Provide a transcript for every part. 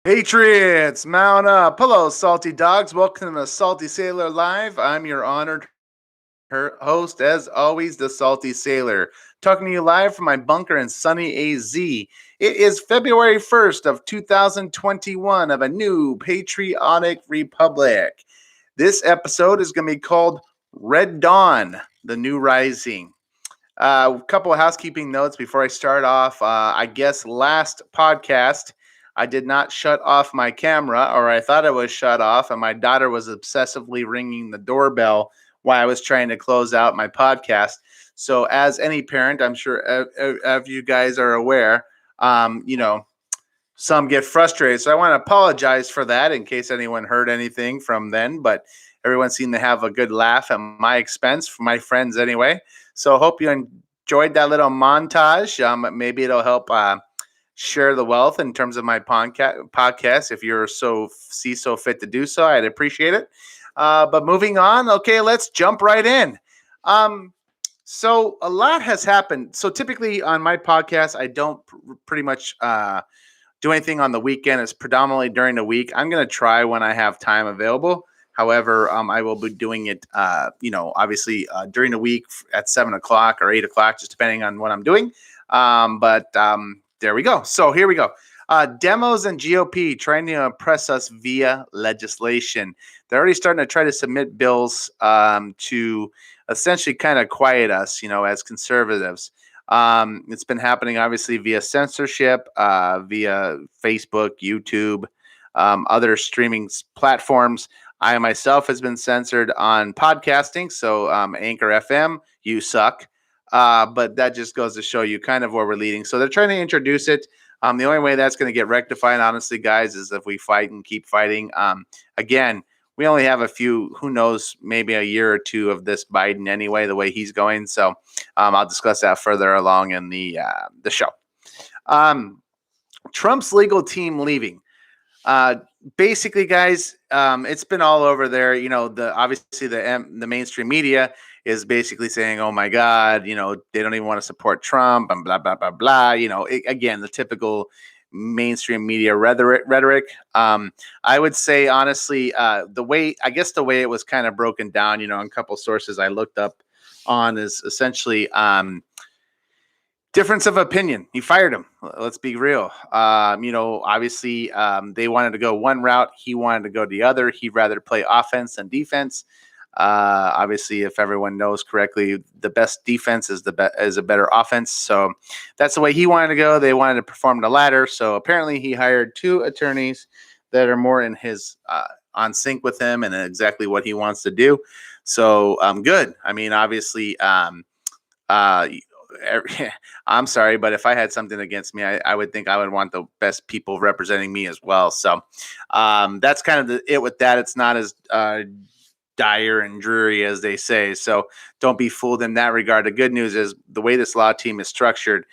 Patriots, mount up. Hello, salty dogs. Welcome to Salty Sailor Live. I'm your honored host, as always, the Salty Sailor, talking to you live from my bunker in sunny AZ. It is February 1st of 2021 of a new patriotic republic. This episode is going to be called Red Dawn, the New Rising. A couple of housekeeping notes before I start off. I guess last podcast, I did not shut off my camera, or I thought it was shut off, and my daughter was obsessively ringing the doorbell while I was trying to close out my podcast. So, as any parent, I'm sure of you guys are aware, um, you know, some get frustrated. So I want to apologize for that in case anyone heard anything from then, but everyone seemed to have a good laugh at my expense, for my friends anyway. So hope you enjoyed that little montage. Maybe it'll help share the wealth in terms of my podcast. If you're so fit to do so, I'd appreciate it. But moving on, okay, let's jump right in. So a lot has happened. So typically on my podcast, I don't pretty much do anything on the weekend. It's predominantly during the week. I'm going to try when I have time available. However, I will be doing it, obviously during the week at 7 o'clock or 8 o'clock, just depending on what I'm doing. But there we go. So here we go. Demos and GOP trying to oppress us via legislation. They're already starting to try to submit bills to essentially kind of quiet us, as conservatives. It's been happening obviously via censorship, via Facebook, YouTube, other streaming platforms. I myself has been censored on podcasting, so Anchor FM, you suck. But that just goes to show you kind of where we're leading. So they're trying to introduce it. The only way that's going to get rectified, honestly, guys, is if we fight and keep fighting. Again, we only have a few, who knows, maybe a year or two of this Biden anyway, the way he's going. So I'll discuss that further along in the show. Trump's legal team leaving. Basically, guys, it's been all over there. Obviously the mainstream media is basically saying, "Oh my God, they don't even want to support Trump," and blah blah blah blah. Again, the typical mainstream media rhetoric. I would say honestly, the way it was kind of broken down, in a couple sources I looked up on, is essentially difference of opinion. He fired him. Let's be real. Obviously, they wanted to go one route. He wanted to go the other. He'd rather play offense than defense. Obviously, if everyone knows correctly, the best defense is is a better offense. So that's the way he wanted to go. They wanted to perform the latter. So apparently, he hired two attorneys that are more in his on sync with him and exactly what he wants to do. So good. I mean, obviously, I'm sorry, but if I had something against me, I would think I would want the best people representing me as well. So that's kind of it with that. It's not as dire and dreary as they say. So don't be fooled in that regard. The good news is the way this law team is structured,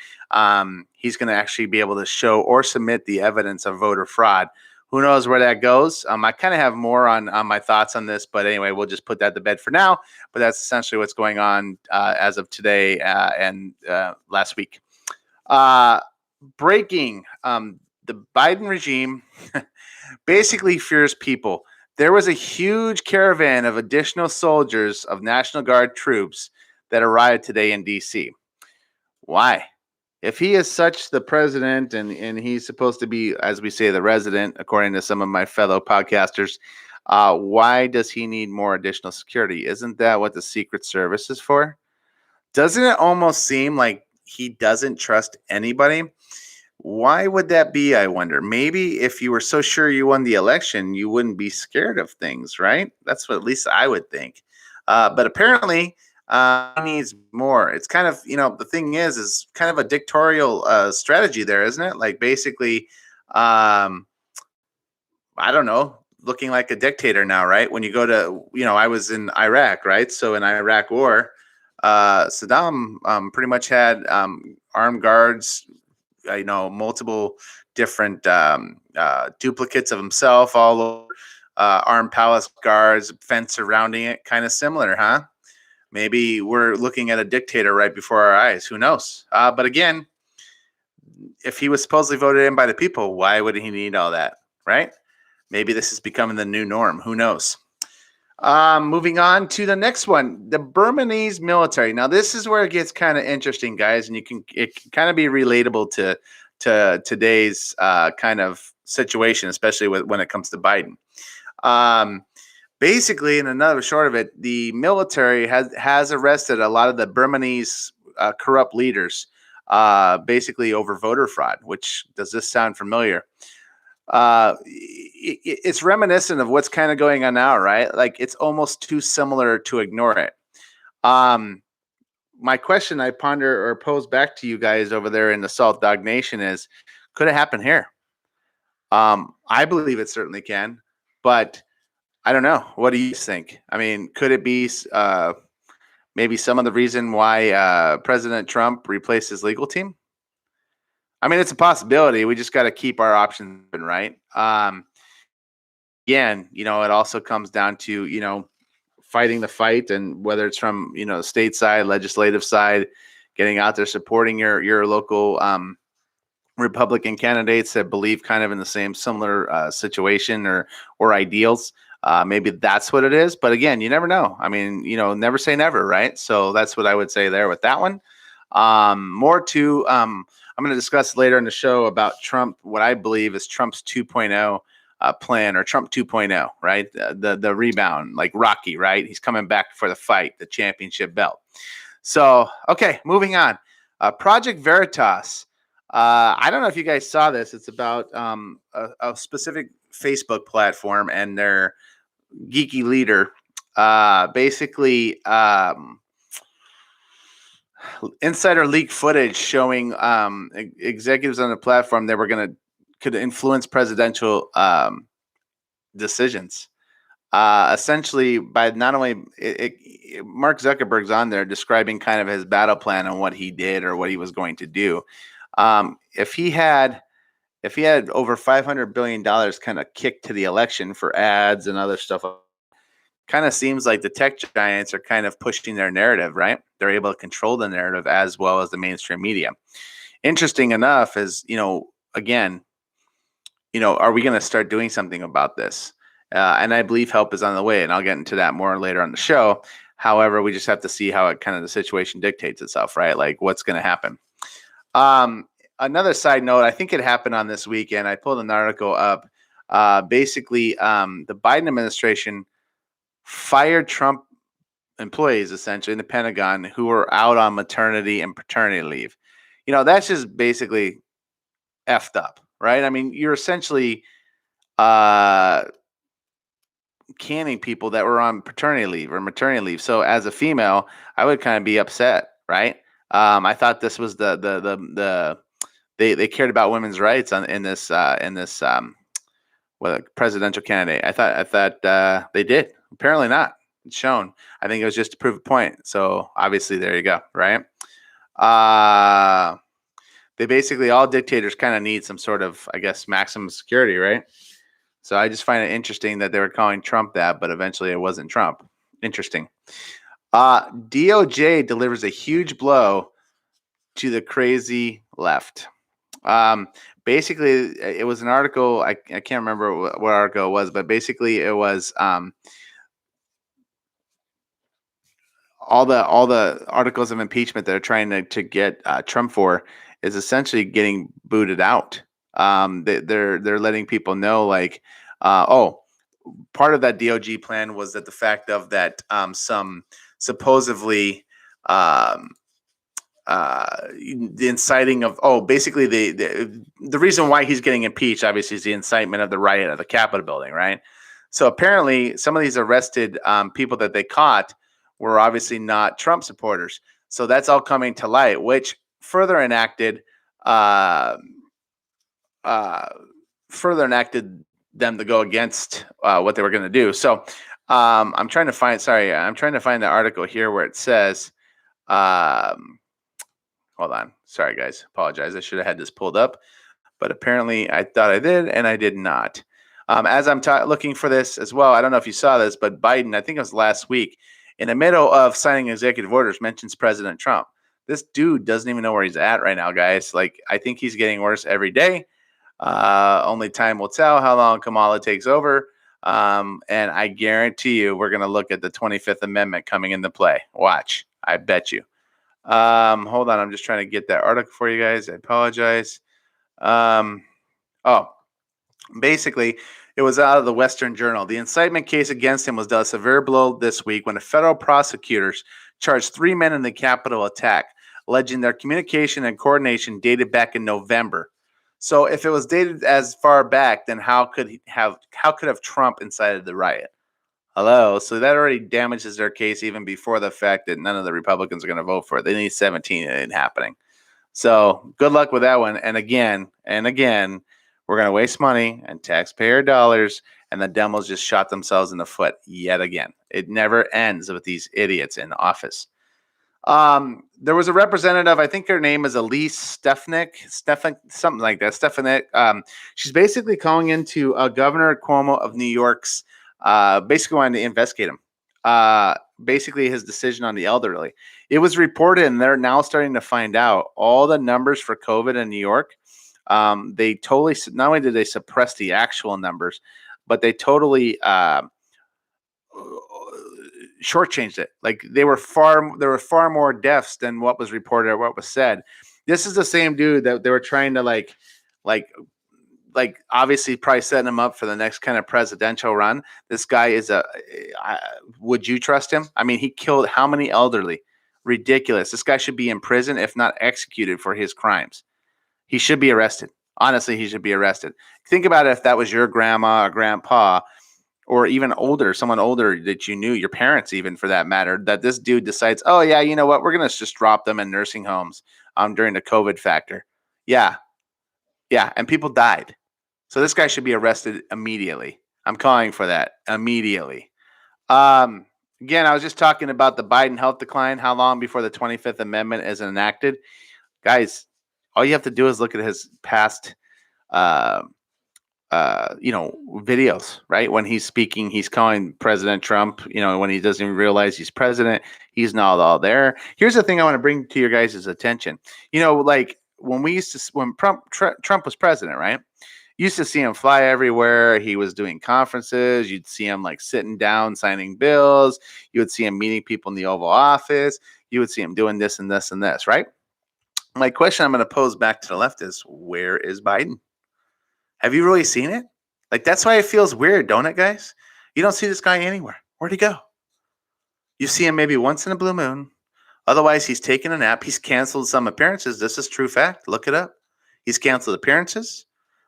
he's going to actually be able to show or submit the evidence of voter fraud. Who knows where that goes? I kind of have more on my thoughts on this, but anyway, we'll just put that to bed for now. But that's essentially what's going on as of today and last week. Breaking the Biden regime basically fears people. There was a huge caravan of additional soldiers of National Guard troops that arrived today in D.C. Why? If he is such the president and he's supposed to be, as we say, the resident, according to some of my fellow podcasters, why does he need more additional security? Isn't that what the Secret Service is for? Doesn't it almost seem like he doesn't trust anybody? Why would that be, I wonder? Maybe if you were so sure you won the election, you wouldn't be scared of things, right? That's what at least I would think. But apparently, he needs more. It's kind of, the thing is kind of a dictatorial strategy there, isn't it? Like basically, I don't know, looking like a dictator now, right? When you go to, I was in Iraq, right? So in Iraq war, Saddam pretty much had armed guards, multiple different duplicates of himself all over, armed palace guards, fence surrounding it, kind of similar, huh? Maybe we're looking at a dictator right before our eyes. Who knows? But again, if he was supposedly voted in by the people, why would he need all that, right? Maybe this is becoming the new norm. Who knows? Moving on to the next one, the Burmese military. Now, this is where it gets kind of interesting, guys, and it can kind of be relatable to today's kind of situation, especially when it comes to Biden. Um, Basically, in another short of it, the military has arrested a lot of the Burmese corrupt leaders, basically over voter fraud. Which, does this sound familiar? It's reminiscent of what's kind of going on now, right? Like, it's almost too similar to ignore it. Um, my question I ponder or pose back to you guys over there in the Salt Dog Nation is, could it happen here? I believe it certainly can, but I don't know. What do you think? I mean, could it be maybe some of the reason why President Trump replaced his legal team? I mean, it's a possibility. We just got to keep our options open, right? Again, it also comes down to, fighting the fight, and whether it's from, the state side, legislative side, getting out there, supporting your local Republican candidates that believe kind of in the same similar situation or ideals. Maybe that's what it is. But again, you never know. I mean, never say never, right? So that's what I would say there with that one. I'm going to discuss later in the show about Trump, what I believe is Trump's 2.0 plan, or Trump 2.0, right? The rebound, like Rocky, right? He's coming back for the fight, the championship belt. So, okay, moving on. Project Veritas. I don't know if you guys saw this. It's about a specific Facebook platform and their geeky leader. Basically, insider leak footage showing executives on the platform that could influence presidential decisions. Essentially, by not only Mark Zuckerberg's on there describing kind of his battle plan on what he did or what he was going to do. If he had over $500 billion kind of kicked to the election for ads and other stuff, kind of seems like the tech giants are kind of pushing their narrative, right? They're able to control the narrative as well as the mainstream media. Interesting enough is, again, are we going to start doing something about this? And I believe help is on the way, and I'll get into that more later on the show. However, we just have to see how it kind of the situation dictates itself, right? Like, what's going to happen. Another side note, I think it happened on this weekend. I pulled an article up. Basically, the Biden administration fired Trump employees, essentially, in the Pentagon, who were out on maternity and paternity leave. That's just basically effed up, right? I mean, you're essentially canning people that were on paternity leave or maternity leave. So as a female, I would kind of be upset, right? I thought this was they cared about women's rights in this presidential candidate. I thought they did. Apparently not. It's shown. I think it was just to prove a point. So obviously, there you go, right? They basically, all dictators kind of need some sort of, I guess, maximum security, right? So I just find it interesting that they were calling Trump that, but eventually it wasn't Trump. Interesting. DOJ delivers a huge blow to the crazy left. Basically, it was an article. I can't remember what article it was, but basically it was all the articles of impeachment that are trying to get Trump for is essentially getting booted out. They're letting people know, like, part of that DOJ plan was that the fact of that some supposedly the inciting of basically the reason why he's getting impeached, obviously, is the incitement of the riot at the Capitol building, right? So apparently some of these arrested people that they caught were obviously not Trump supporters. So that's all coming to light, which further enacted them to go against what they were going to do. So I'm trying to find the article here where it says, hold on. Sorry, guys. Apologize. I should have had this pulled up, but apparently I thought I did, and I did not. As I'm looking for this as well, I don't know if you saw this, but Biden, I think it was last week, in the middle of signing executive orders, mentions President Trump. This dude doesn't even know where he's at right now, guys. Like, I think he's getting worse every day. Only time will tell how long Kamala takes over. And I guarantee you, we're going to look at the 25th Amendment coming into play. Watch. I bet you. Hold on. I'm just trying to get that article for you guys. I apologize. Oh, basically, it was out of the Western Journal. The incitement case against him was dealt a severe blow this week when the federal prosecutors charged 3 men in the Capitol attack, alleging their communication and coordination dated back in November. So, if it was dated as far back, then how could Trump incited the riot? Hello. So that already damages their case even before the fact that none of the Republicans are going to vote for it. They need 17. It ain't happening. So good luck with that one. And again, we're going to waste money and taxpayer dollars, and the Demos just shot themselves in the foot yet again. It never ends with these idiots in office. There was a representative, I think her name is Elise Stefanik, something like that. Stefanik. She's basically calling into Governor Cuomo of New York's, basically wanting to investigate him. Basically his decision on the elderly. It was reported, and they're now starting to find out all the numbers for COVID in New York. They totally, not only did they suppress the actual numbers, but they totally shortchanged it. Like there were far more deaths than what was reported or what was said. This is the same dude that they were trying to like obviously probably setting him up for the next kind of presidential run. This guy is would you trust him? I mean, he killed how many elderly? Ridiculous. This guy should be in prison, if not executed for his crimes. He should be arrested. Honestly, he should be arrested. Think about it if that was your grandma or grandpa, or even older, someone older that you knew, your parents even for that matter, that this dude decides, oh yeah, you know what? We're going to just drop them in nursing homes during the COVID factor. Yeah. And people died. So this guy should be arrested immediately. I'm calling for that immediately. Again, I was just talking about the Biden health decline. How long before the 25th Amendment is enacted? Guys, all you have to do is look at his past, videos, right? When he's speaking, he's calling President Trump, when he doesn't even realize he's president, he's not all there. Here's the thing I want to bring to your guys' attention. Like when Trump was president, right? You used to see him fly everywhere. He was doing conferences. You'd see him like sitting down, signing bills. You would see him meeting people in the Oval Office. You would see him doing this and this and this, right? My question I'm going to pose back to the left is, where is Biden? Have you really seen it? Like, that's why it feels weird, don't it, guys? You don't see this guy anywhere. Where'd he go? You see him maybe once in a blue moon. Otherwise, he's taken a nap. He's canceled some appearances. This is true fact. Look it up. He's canceled appearances.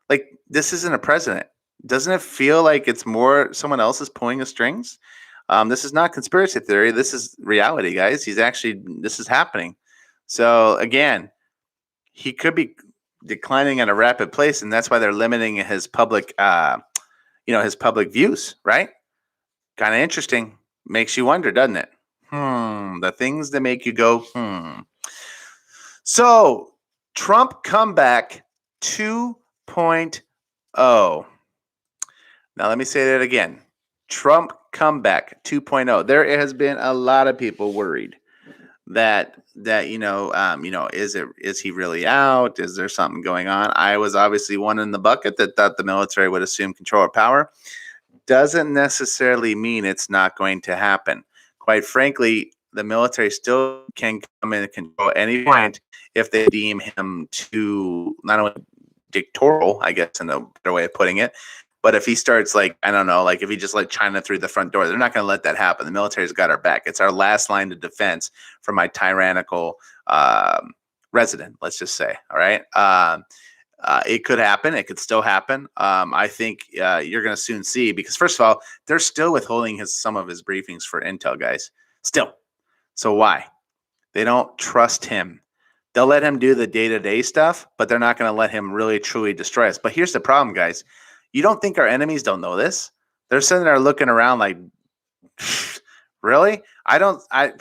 Like, this isn't a president. Doesn't it feel like it's more someone else is pulling the strings? This is not conspiracy theory. This is reality, guys. This is happening. So, again, he could be declining at a rapid pace, and that's why they're limiting his public, his public views, right? Kind of interesting. Makes you wonder, doesn't it? The things that make you go, So, Trump comeback 2.0. Now, let me say that again. Trump comeback 2.0. There has been a lot of people worried that is he really out? Is there something going on? I was obviously one in the bucket that thought the military would assume control of power. Doesn't necessarily mean it's not going to happen. Quite frankly, the military still can come in and control at any point if they deem him to not only dictatorial, I guess, in a better way of putting it, but if he starts if he just let China through the front door, they're not going to let that happen. The military's got our back. It's our last line of defense for my tyrannical resident, let's just say. All right. It could happen. It could still happen. I think you're going to soon see, because first of all, they're still withholding some of his briefings for intel, guys. Still. So why? They don't trust him. They'll let him do the day-to-day stuff, but they're not going to let him really truly destroy us. But here's the problem, guys. You don't think our enemies don't know this? They're sitting there looking around like, really? I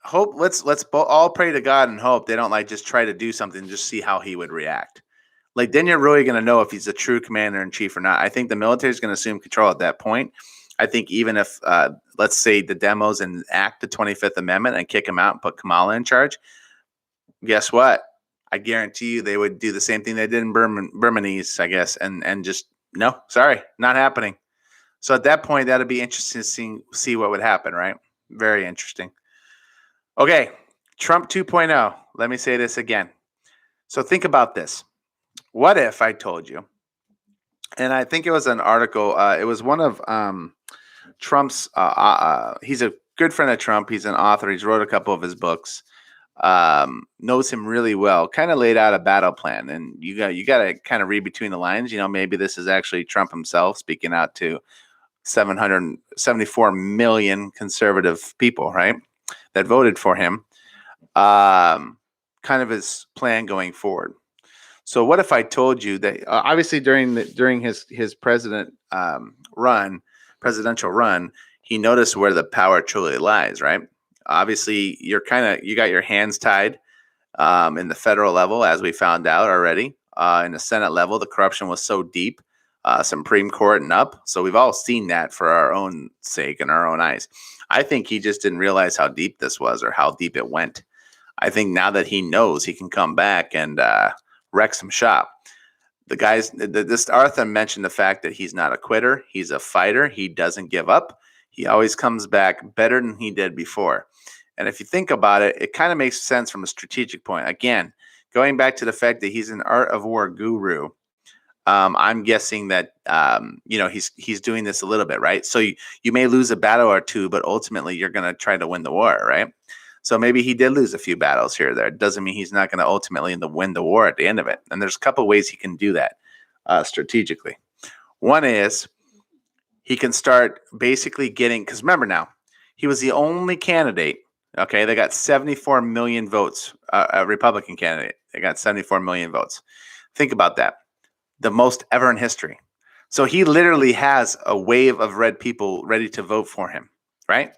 hope let's all pray to God and hope they don't just try to do something and just see how he would react. Then you're really going to know if he's a true commander in chief or not. I think the military is going to assume control at that point. I think even if, let's say, the demos enact the 25th Amendment and kick him out and put Kamala in charge, guess what? I guarantee you they would do the same thing they did in Burmese, I guess, and just no, sorry, not happening. So at that point, that'd be interesting to see what would happen, right? Very interesting. Okay, Trump 2.0. Let me say this again. So think about this. What if I told you, and I think it was an article, it was one of Trump's, he's a good friend of Trump. He's an author. He's wrote a couple of his books. Knows him really well, kind of laid out a battle plan. And you got to kind of read between the lines. Maybe this is actually Trump himself speaking out to 774 million conservative people, right, that voted for him. Kind of his plan going forward. So what if I told you that obviously during his presidential run, he noticed where the power truly lies, right? Obviously, you got your hands tied in the federal level, as we found out already. In the Senate level, the corruption was so deep, Supreme Court and up. So we've all seen that for our own sake and our own eyes. I think he just didn't realize how deep this was or how deep it went. I think now that he knows, he can come back and wreck some shop. The guys, this Arthur mentioned the fact that he's not a quitter. He's a fighter. He doesn't give up. He always comes back better than he did before. And if you think about it, it kind of makes sense from a strategic point. Again, going back to the fact that he's an art of war guru, I'm guessing that he's doing this a little bit, right? So you may lose a battle or two, but ultimately you're going to try to win the war, right? So maybe he did lose a few battles here or there. It doesn't mean he's not going to ultimately win the war at the end of it. And there's a couple ways he can do that strategically. One is he can start basically getting, because remember now, he was the only candidate. Okay, they got 74 million votes. A Republican candidate, they got 74 million votes. Think about that. The most ever in history. So he literally has a wave of red people ready to vote for him, right?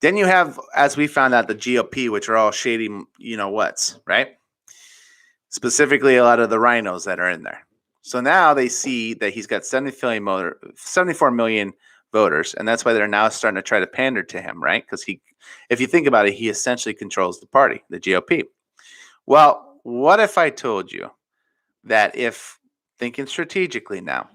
Then you have, as we found out, the GOP, which are all shady, what's, right? Specifically, a lot of the rhinos that are in there. So now they see that he's got 74 million voters, and that's why they're now starting to try to pander to him, right? Because if you think about it, he essentially controls the party, the GOP. Well, what if I told you that thinking strategically now,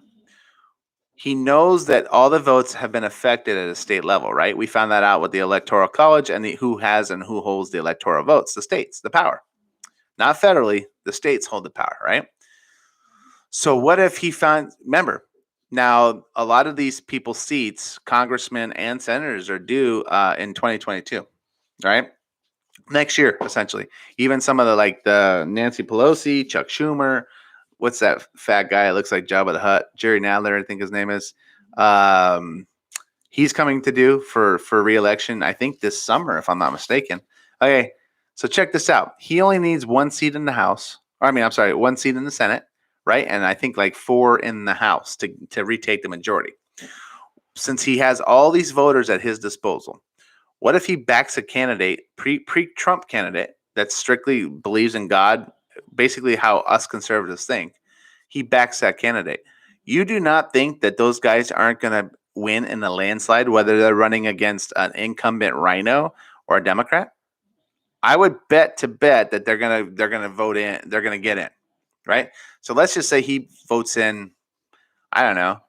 he knows that all the votes have been affected at a state level, right? We found that out with the Electoral College and who has and who holds the electoral votes, the states, the power. Not federally, the states hold the power, right? So what if he remember, now a lot of these people's seats, congressmen and senators, are due in 2022, right? Next year, essentially. Even some of the Nancy Pelosi, Chuck Schumer, what's that fat guy? It looks like Jabba the Hutt. Jerry Nadler, I think his name is. He's coming to do for re-election, I think this summer, if I'm not mistaken. Okay, so check this out. He only needs one seat in the House. One seat in the Senate, right? And I think 4 in the House to retake the majority. Since he has all these voters at his disposal, what if he backs a candidate, pre-Trump candidate, that strictly believes in God, basically how us conservatives think? He backs that candidate. You do not think that those guys aren't going to win in a landslide, whether they're running against an incumbent rhino or a Democrat? I would bet that they're gonna vote in. They're gonna get in, right? So let's just say he votes in, I don't know,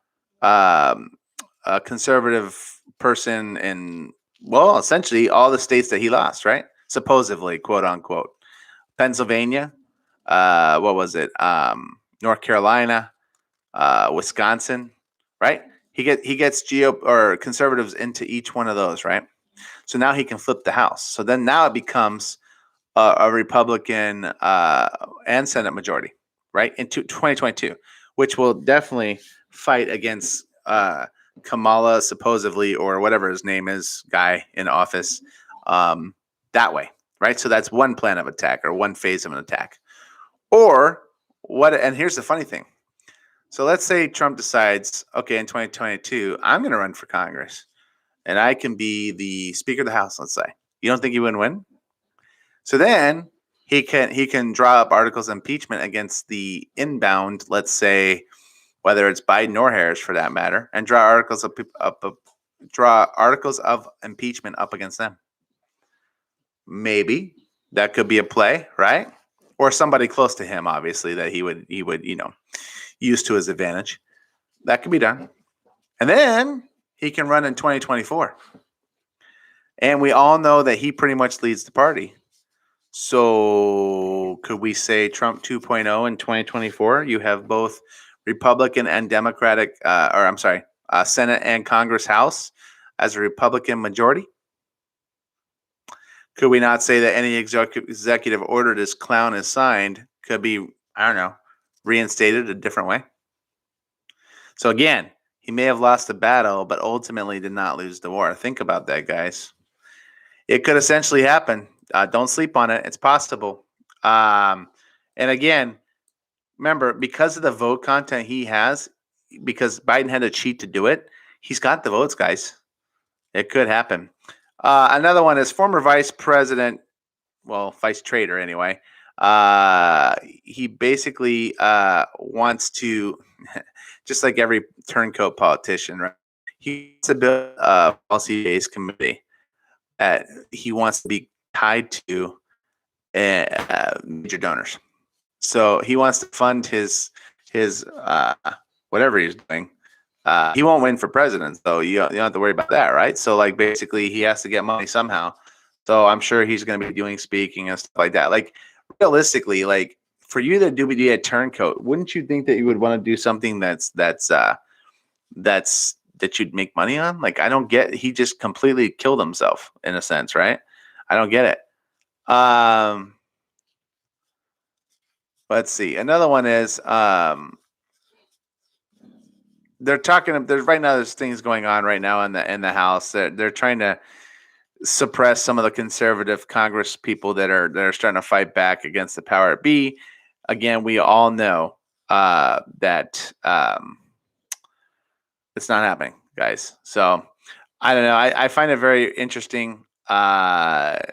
a conservative person in, well, essentially all the states that he lost, right? Supposedly, quote unquote, Pennsylvania, what was it? North Carolina, Wisconsin, right? He gets or conservatives into each one of those, right? So now he can flip the House. So then now it becomes a Republican and Senate majority, right, in 2022, which will definitely fight against Kamala, supposedly, or whatever his name is, guy in office, that way, right? So that's one plan of attack or one phase of an attack. Or what? And here's the funny thing. So let's say Trump decides, okay, in 2022, I'm going to run for Congress, and I can be the Speaker of the House. Let's say. You don't think he would win? So then he can draw up articles of impeachment against the inbound, let's say, whether it's Biden or Harris for that matter, and draw articles of impeachment up against them. Maybe that could be a play, right? or somebody close to him, obviously, that he would use to his advantage. That could be done. And then he can run in 2024. And we all know that he pretty much leads the party. So could we say Trump 2.0 in 2024? You have both Republican and Democratic, Senate and Congress House as a Republican majority. Could we not say that any executive order this clown has signed could be, I don't know, reinstated a different way? So again, he may have lost the battle, but ultimately did not lose the war. Think about that, guys. It could essentially happen. Don't sleep on it. It's possible. And again, remember, because of the vote content he has, because Biden had to cheat to do it, he's got the votes, guys. It could happen. Another one is former vice president, vice trader anyway. He basically wants to, just like every turncoat politician, right? He wants to build a policy-based committee that he wants to be tied to major donors. So he wants to fund his whatever he's doing. He won't win for president, so you don't have to worry about that, right? So like basically he has to get money somehow. So I'm sure he's going to be doing speaking and stuff like that. Like realistically, like for you to do a turncoat, wouldn't you think that you would want to do something that you'd make money on? Like I don't get. He just completely killed himself in a sense, right? I don't get it. Let's see. Another one is they're talking. There's right now. There's things going on right now in the House. They're trying to suppress some of the conservative Congress people that are starting to fight back against the power be. Again, we all know that it's not happening, guys. So I don't know. I find it very interesting that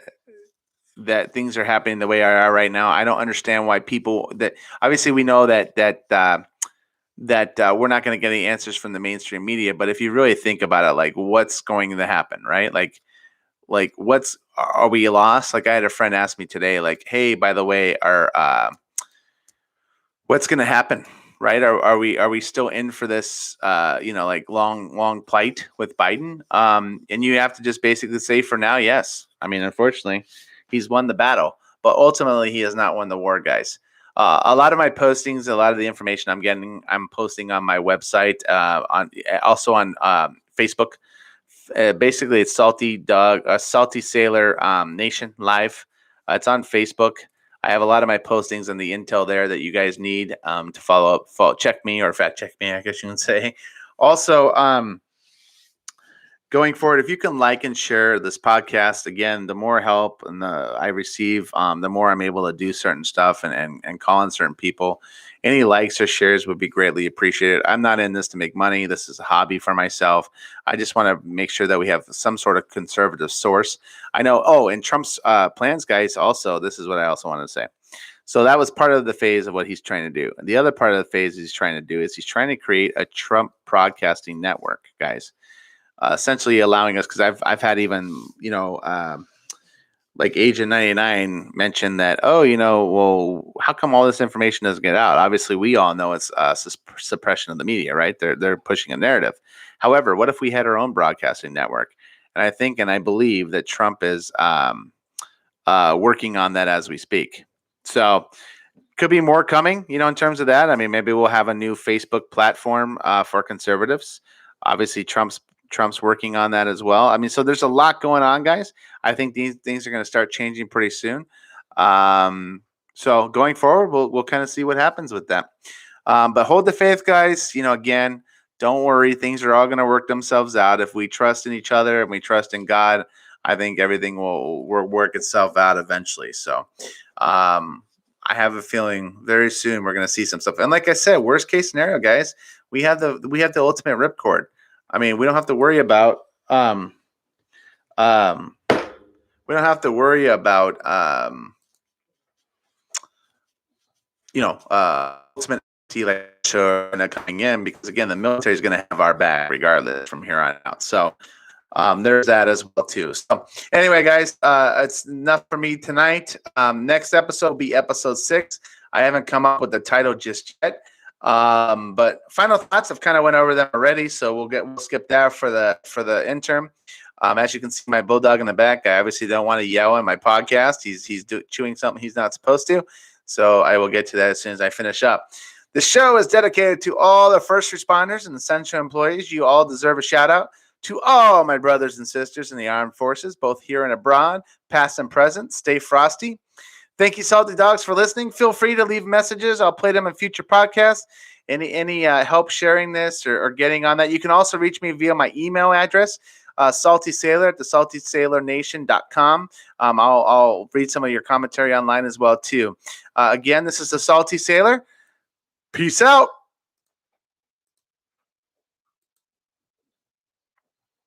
things are happening the way they are right now. I don't understand why people that obviously we know that we're not going to get any answers from the mainstream media. But if you really think about it, like what's going to happen, right? Like are we lost? Like I had a friend ask me today, like, hey, by the way, what's going to happen? Right? Are we still in for this, like long plight with Biden? And you have to just basically say for now, yes. I mean, unfortunately, he's won the battle, but ultimately he has not won the war, guys. A lot of my postings, a lot of the information I'm posting on my website, on Facebook. Basically, it's Salty Sailor Nation Live. It's on Facebook. I have a lot of my postings and the intel there that you guys need to follow up, check me or fact check me, I guess you can say. Also, going forward, if you can like and share this podcast, again, the more help I receive, the more I'm able to do certain stuff and call on certain people. Any likes or shares would be greatly appreciated. I'm not in this to make money. This is a hobby for myself. I just want to make sure that we have some sort of conservative source. I know. Oh, and Trump's plans, guys. Also, this is what I also want to say. So that was part of the phase of what he's trying to do. And the other part of the phase he's trying to do is he's trying to create a Trump broadcasting network, guys. Essentially allowing us, because I've had even like Agent 99 mentioned that, how come all this information doesn't get out? Obviously, we all know it's suppression of the media, right? They're pushing a narrative. However, what if we had our own broadcasting network? And I think and I believe that Trump is working on that as we speak. So could be more coming, in terms of that. I mean, maybe we'll have a new Facebook platform for conservatives. Obviously, Trump's working on that as well. I mean, so there's a lot going on, guys. I think these things are going to start changing pretty soon. So going forward, we'll kind of see what happens with that. But hold the faith, guys. Again, don't worry. Things are all going to work themselves out. If we trust in each other and we trust in God, I think everything will work itself out eventually. So I have a feeling very soon we're going to see some stuff. And like I said, worst case scenario, guys, we have the ultimate ripcord. I mean, we don't have to worry about ultimate coming in, because again, the military is going to have our back regardless from here on out. So There's that as well too. So anyway, guys, it's enough for me tonight. Next episode will be episode 6. I haven't come up with the title just yet. But final thoughts, I've kind of went over them already, so we'll skip that for the interim. As you can see, my bulldog in the back, I obviously don't want to yell in my podcast. He's chewing something he's not supposed to. So I will get to that as soon as I finish up. The show is dedicated to all the first responders and essential employees. You all deserve a shout out. To all my brothers and sisters in the armed forces, both here and abroad, past and present, stay frosty. Thank you, Salty Dogs, for listening. Feel free to leave messages. I'll play them in future podcasts. Any help sharing this or getting on that, you can also reach me via my email address, saltysailor at thesaltysailornation.com. I'll read some of your commentary online as well, too. Again, this is the Salty Sailor. Peace out.